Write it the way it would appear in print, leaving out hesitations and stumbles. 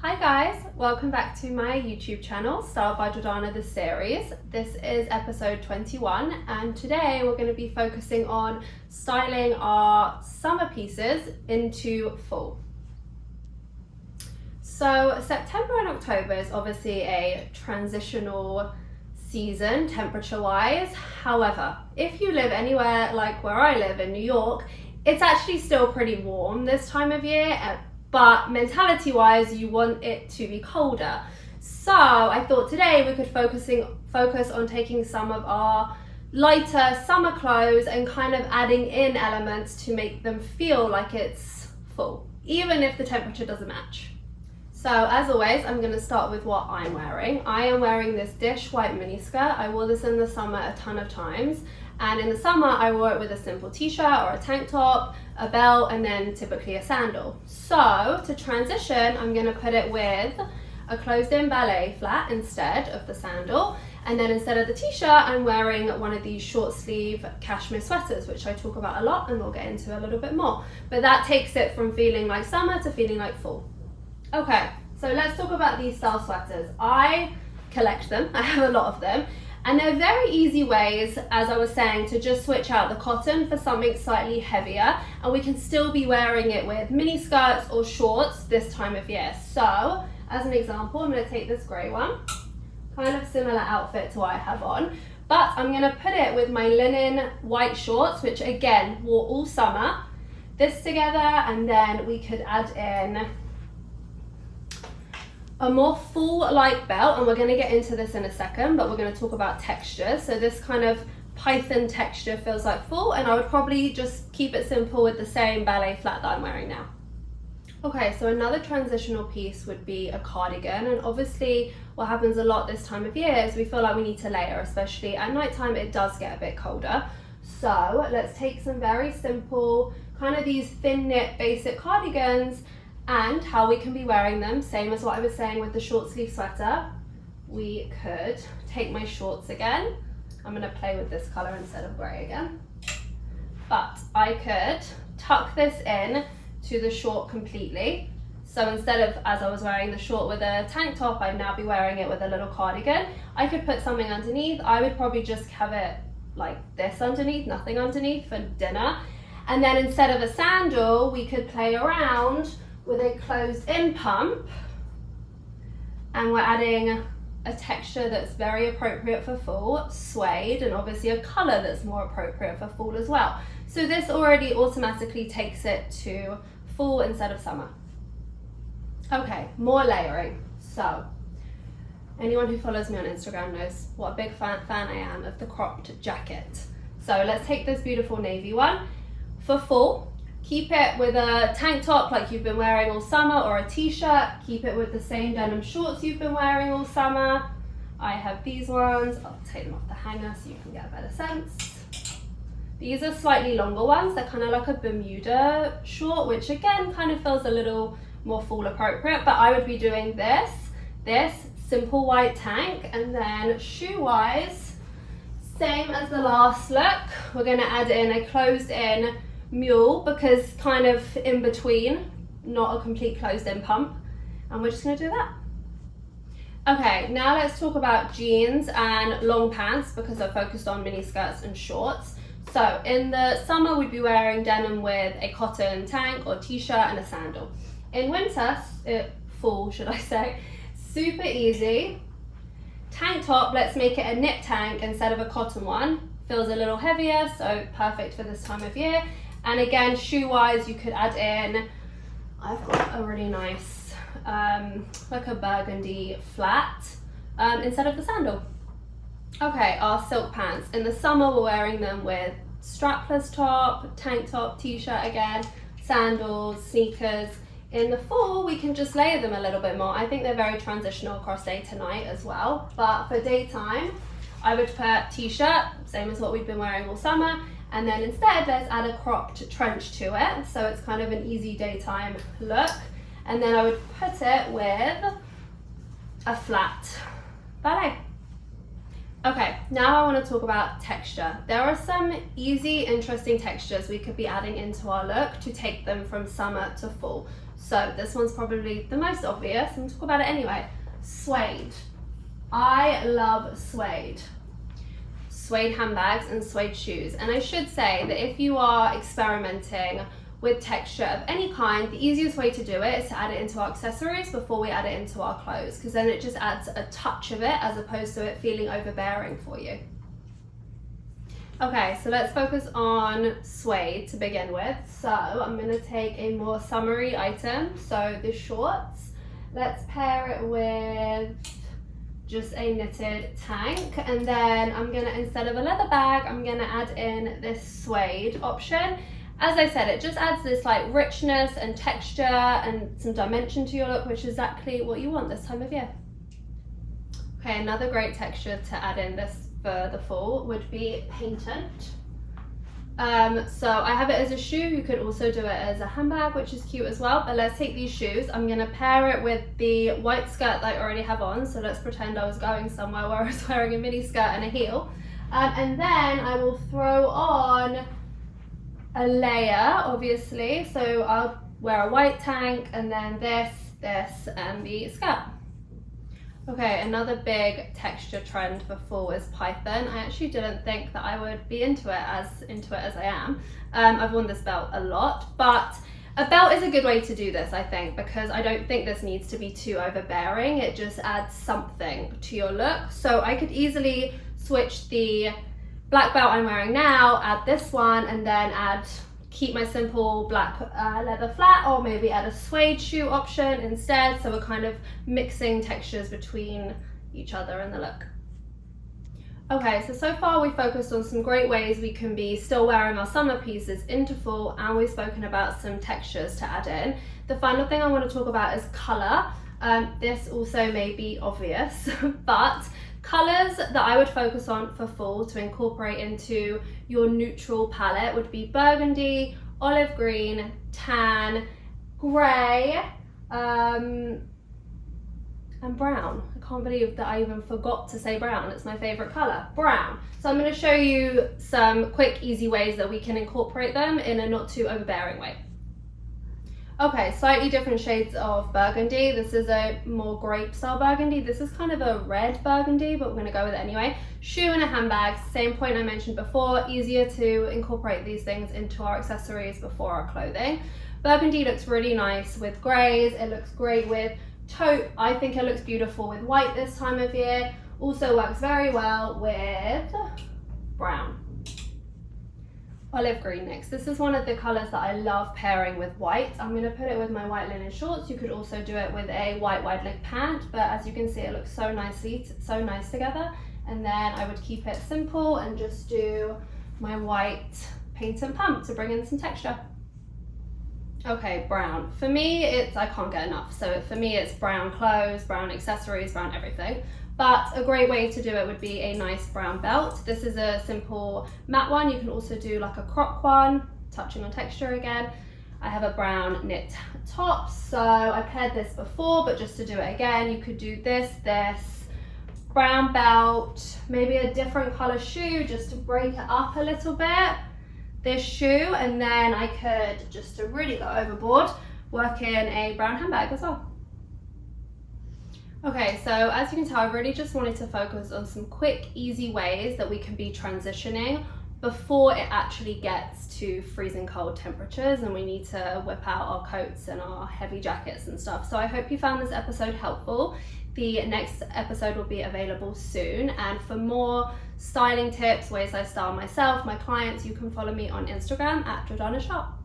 Hi guys, welcome back to my YouTube channel, Styled by Jordana the series. This is episode 21 and today we're going to be focusing on styling our summer pieces into fall. So September and October is obviously a transitional season temperature wise. However, if you live anywhere like where I live in New York, it's actually still pretty warm this time of year. But mentality wise, you want it to be colder. So I thought today we could focus on taking some of our lighter summer clothes and kind of adding in elements to make them feel like it's fall, even if the temperature doesn't match. So as always, I'm going to start with what I'm wearing. I am wearing this dish white mini skirt. I wore this in the summer a ton of times. And in the summer, I wore it with a simple t-shirt or a tank top, a belt, and then typically a sandal. So to transition, I'm going to put it with a closed-in ballet flat instead of the sandal. And then instead of the t-shirt, I'm wearing one of these short sleeve cashmere sweaters, which I talk about a lot and we'll get into a little bit more. But that takes it from feeling like summer to feeling like fall. Okay, so let's talk about these style sweaters. I collect them. I have a lot of them. And they're very easy ways, as I was saying, to just switch out the cotton for something slightly heavier, and we can still be wearing it with mini skirts or shorts this time of year. So, as an example, I'm going to take this grey one, kind of similar outfit to what I have on, but I'm going to put it with my linen white shorts, which again, wore all summer, this together, and then we could add in a more full-like belt, and we're going to get into this in a second, but we're going to talk about texture. So this kind of python texture feels like fall, and I would probably just keep it simple with the same ballet flat that I'm wearing now. Okay, so another transitional piece would be a cardigan, and obviously what happens a lot this time of year is we feel like we need to layer, especially at nighttime. It does get a bit colder. So let's take some very simple, kind of these thin knit basic cardigans, and how we can be wearing them, same as what I was saying with the short sleeve sweater. We could take my shorts again. I'm going to play with this color instead of grey again. But I could tuck this in to the short completely. So instead of, as I was wearing the short with a tank top, I'd now be wearing it with a little cardigan. I could put something underneath. I would probably just have it like this underneath, nothing underneath for dinner. And then instead of a sandal, we could play around with a closed-in pump, and we're adding a texture that's very appropriate for fall, suede, and obviously a color that's more appropriate for fall as well. So this already automatically takes it to fall instead of summer. Okay, more layering. So anyone who follows me on Instagram knows what a big fan I am of the cropped jacket. So let's take this beautiful navy one. For fall, keep it with a tank top like you've been wearing all summer, or a t-shirt. Keep it with the same denim shorts you've been wearing all summer. I have these ones. I'll take them off the hanger so you can get a better sense. These are slightly longer ones. They're kind of like a Bermuda short, which again kind of feels a little more fall appropriate, but I would be doing this simple white tank, and then shoe wise, same as the last look. We're going to add in a closed in mule, because kind of in between, not a complete closed-in pump, and we're just going to do that. Okay, now let's talk about jeans and long pants, because I focused on mini skirts and shorts. So in the summer we'd be wearing denim with a cotton tank or t-shirt and a sandal. In winter, fall should I say, super easy. Tank top, let's make it a knit tank instead of a cotton one. Feels a little heavier, so perfect for this time of year. And again, shoe-wise, you could add in, I've got a really nice, like a burgundy flat, instead of the sandal. Okay, our silk pants. In the summer, we're wearing them with strapless top, tank top, t-shirt again, sandals, sneakers. In the fall, we can just layer them a little bit more. I think they're very transitional across day to night as well. But for daytime, I would put t-shirt, same as what we've been wearing all summer. And then instead, let's add a cropped trench to it. So it's kind of an easy daytime look. And then I would put it with a flat ballet. Okay, now I want to talk about texture. There are some easy, interesting textures we could be adding into our look to take them from summer to fall. So this one's probably the most obvious. I'm gonna talk about it anyway. Suede. I love suede. Suede handbags and suede shoes. And I should say that if you are experimenting with texture of any kind, the easiest way to do it is to add it into our accessories before we add it into our clothes, because then it just adds a touch of it as opposed to it feeling overbearing for you. Okay, so let's focus on suede to begin with. So I'm going to take a more summery item, so the shorts. Let's pair it with just a knitted tank, and then I'm going to, instead of a leather bag, I'm going to add in this suede option. As I said, it just adds this like richness and texture and some dimension to your look, which is exactly what you want this time of year. Okay, another great texture to add in this for the fall would be patent. So I have it as a shoe. You could also do it as a handbag, which is cute as well. But let's take these shoes. I'm going to pair it with the white skirt that I already have on. So let's pretend I was going somewhere where I was wearing a mini skirt and a heel. And then I will throw on a layer, obviously. So I'll wear a white tank and then this, and the skirt. Okay, another big texture trend for fall is python. I actually didn't think that I would be into it as I am. I've worn this belt a lot, but a belt is a good way to do this, I think, because I don't think this needs to be too overbearing. It just adds something to your look. So I could easily switch the black belt I'm wearing now, add this one, and then keep my simple black leather flat, or maybe add a suede shoe option instead. So we're kind of mixing textures between each other in the look. Okay, so far we focused on some great ways we can be still wearing our summer pieces into fall, and we've spoken about some textures to add in. The final thing I want to talk about is colour. This also may be obvious, but colours that I would focus on for fall to incorporate into your neutral palette would be burgundy, olive green, tan, grey, and brown. I can't believe that I even forgot to say brown. It's my favourite colour, brown. So I'm going to show you some quick, easy ways that we can incorporate them in a not too overbearing way. Okay, slightly different shades of burgundy. This is a more grape style burgundy. This is kind of a red burgundy, but we're going to go with it anyway. Shoe and a handbag, same point I mentioned before, easier to incorporate these things into our accessories before our clothing. Burgundy looks really nice with greys. It looks great with taupe. I think it looks beautiful with white this time of year. Also works very well with brown. Olive green next. This is one of the colours that I love pairing with white. I'm going to put it with my white linen shorts. You could also do it with a white wide leg pant, but as you can see, it looks so nice together. And then I would keep it simple and just do my white paint and pump to bring in some texture. Okay, brown. For me, I can't get enough. So for me, it's brown clothes, brown accessories, brown everything. But a great way to do it would be a nice brown belt. This is a simple matte one. You can also do like a croc one, touching on texture again. I have a brown knit top, so I paired this before, but just to do it again, you could do this, brown belt, maybe a different color shoe just to break it up a little bit. This shoe, and then I could, just to really go overboard, work in a brown handbag as well. Okay, so as you can tell, I really just wanted to focus on some quick, easy ways that we can be transitioning before it actually gets to freezing cold temperatures and we need to whip out our coats and our heavy jackets and stuff. So I hope you found this episode helpful. The next episode will be available soon, and for more styling tips, ways I style myself, my clients, you can follow me on Instagram @Jordana Shop.